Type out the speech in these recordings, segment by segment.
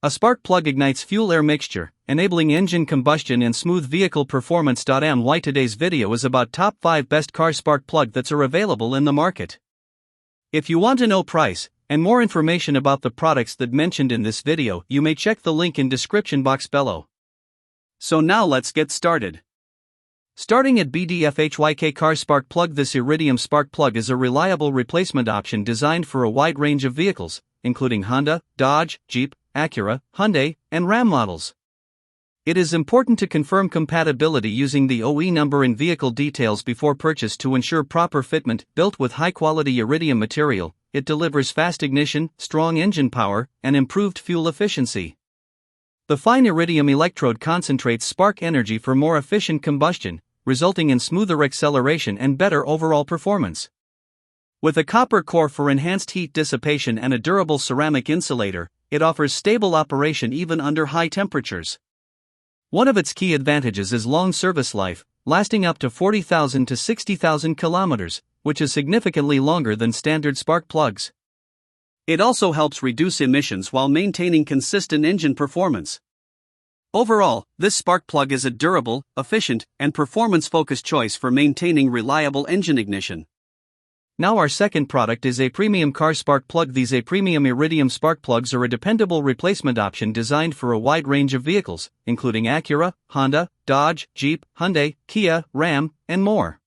A spark plug ignites fuel-air mixture, enabling engine combustion and smooth vehicle performance. My today's video is about top 5 best car spark plug that are available in the market. If you want to know price and more information about the products that mentioned in this video, you may check the link in description box below. So now let's get started. Starting at BDFHYK car spark plug. This iridium spark plug is a reliable replacement option designed for a wide range of vehicles, including Honda, Dodge, Jeep, Acura, Hyundai, and Ram models. It is important to confirm compatibility using the OE number and vehicle details before purchase to ensure proper fitment. Built with high-quality iridium material, it delivers fast ignition, strong engine power, and improved fuel efficiency. The fine iridium electrode concentrates spark energy for more efficient combustion, resulting in smoother acceleration and better overall performance. With a copper core for enhanced heat dissipation and a durable ceramic insulator, it offers stable operation even under high temperatures. One of its key advantages is long service life, lasting up to 40,000 to 60,000 kilometers, which is significantly longer than standard spark plugs. It also helps reduce emissions while maintaining consistent engine performance. Overall, this spark plug is a durable, efficient, and performance-focused choice for maintaining reliable engine ignition. Now our second product is a premium car spark plug. These premium iridium spark plugs are a dependable replacement option designed for a wide range of vehicles, including Acura, Honda, Dodge, Jeep, Hyundai, Kia, Ram, and more.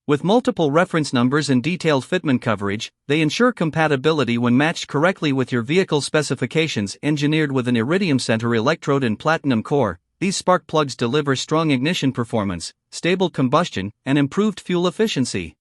With multiple reference numbers and detailed fitment coverage, they ensure compatibility when matched correctly with your vehicle specifications. Engineered with an iridium center electrode and platinum core, these spark plugs deliver strong ignition performance, stable combustion, and improved fuel efficiency.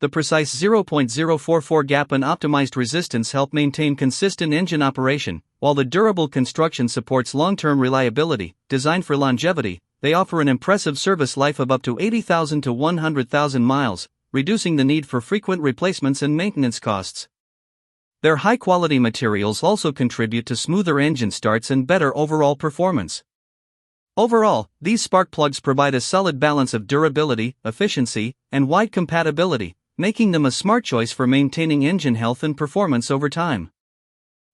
The precise 0.044 gap and optimized resistance help maintain consistent engine operation, while the durable construction supports long-term reliability. Designed for longevity, they offer an impressive service life of up to 80,000 to 100,000 miles, reducing the need for frequent replacements and maintenance costs. Their high-quality materials also contribute to smoother engine starts and better overall performance. Overall, these spark plugs provide a solid balance of durability, efficiency, and wide compatibility, making them a smart choice for maintaining engine health and performance over time.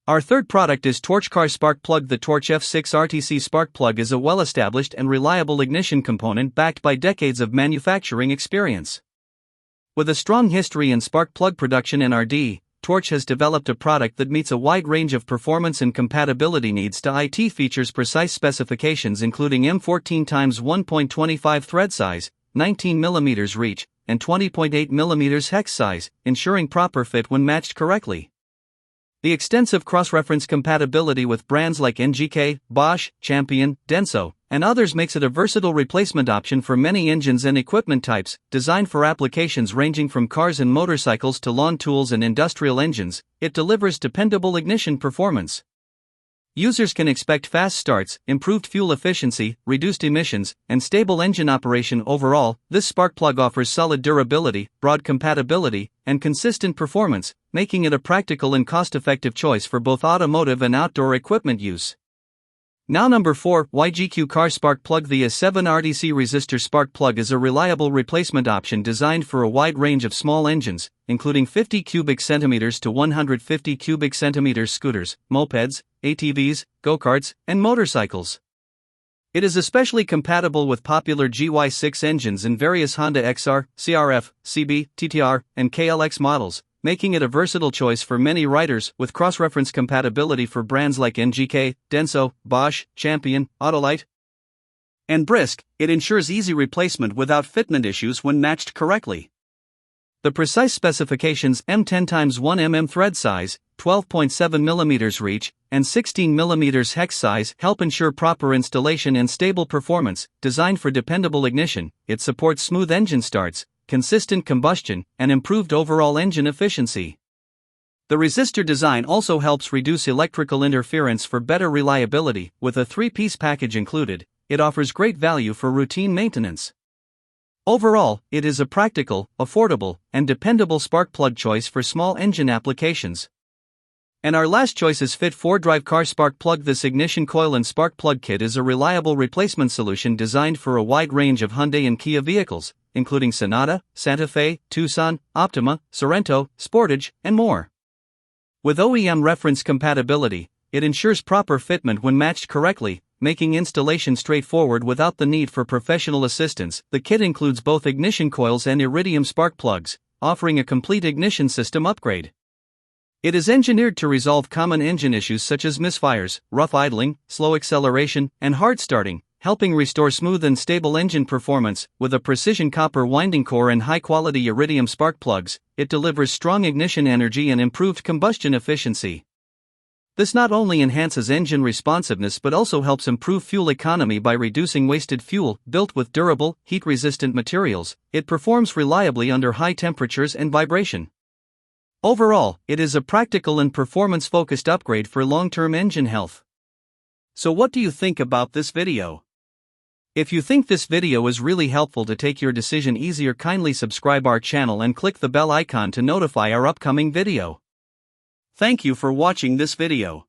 Our third product is Torch car spark plug. The Torch F6 RTC spark plug is a well-established and reliable ignition component backed by decades of manufacturing experience. With a strong history in spark plug production and R&D, Torch has developed a product that meets a wide range of performance and compatibility needs. It features precise specifications including M14 x 1.25 thread size, 19 mm reach, and 20.8 mm hex size, ensuring proper fit when matched correctly. The extensive cross-reference compatibility with brands like NGK, Bosch, Champion, Denso, and others makes it a versatile replacement option for many engines and equipment types. Designed for applications ranging from cars and motorcycles to lawn tools and industrial engines, it delivers dependable ignition performance. Users can expect fast starts, improved fuel efficiency, reduced emissions, and stable engine operation. Overall, this spark plug offers solid durability, broad compatibility, and consistent performance, making it a practical and cost-effective choice for both automotive and outdoor equipment use. Now number 4, YGQ car spark plug. The A7 RTC resistor spark plug is a reliable replacement option designed for a wide range of small engines, including 50 cubic centimeters to 150 cubic centimeters scooters, mopeds, ATVs, go-karts, and motorcycles. It is especially compatible with popular GY6 engines in various Honda XR, CRF, CB, TTR, and KLX models, making it a versatile choice for many riders. With cross-reference compatibility for brands like NGK, Denso, Bosch, Champion, Autolite, and Brisk, it ensures easy replacement without fitment issues when matched correctly. The precise specifications M10 x 1 mm thread size, 12.7 mm reach, and 16 mm hex size help ensure proper installation and stable performance. Designed for dependable ignition, it supports smooth engine starts, consistent combustion, and improved overall engine efficiency. The resistor design also helps reduce electrical interference for better reliability. With a 3-piece package included, it offers great value for routine maintenance. Overall, it is a practical, affordable, and dependable spark plug choice for small engine applications. And our last choice is Fit 4-Drive car spark plug. This ignition coil and spark plug kit is a reliable replacement solution designed for a wide range of Hyundai and Kia vehicles, including Sonata, Santa Fe, Tucson, Optima, Sorento, Sportage, and more. With OEM reference compatibility, it ensures proper fitment when matched correctly, making installation straightforward without the need for professional assistance. The kit includes both ignition coils and iridium spark plugs, offering a complete ignition system upgrade. It is engineered to resolve common engine issues such as misfires, rough idling, slow acceleration, and hard starting, helping restore smooth and stable engine performance. With a precision copper winding core and high-quality iridium spark plugs, it delivers strong ignition energy and improved combustion efficiency. This not only enhances engine responsiveness but also helps improve fuel economy by reducing wasted fuel. Built with durable, heat-resistant materials, it performs reliably under high temperatures and vibration. Overall, it is a practical and performance-focused upgrade for long-term engine health. So what do you think about this video? If you think this video is really helpful to take your decision easier, kindly subscribe our channel and click the bell icon to notify our upcoming video. Thank you for watching this video.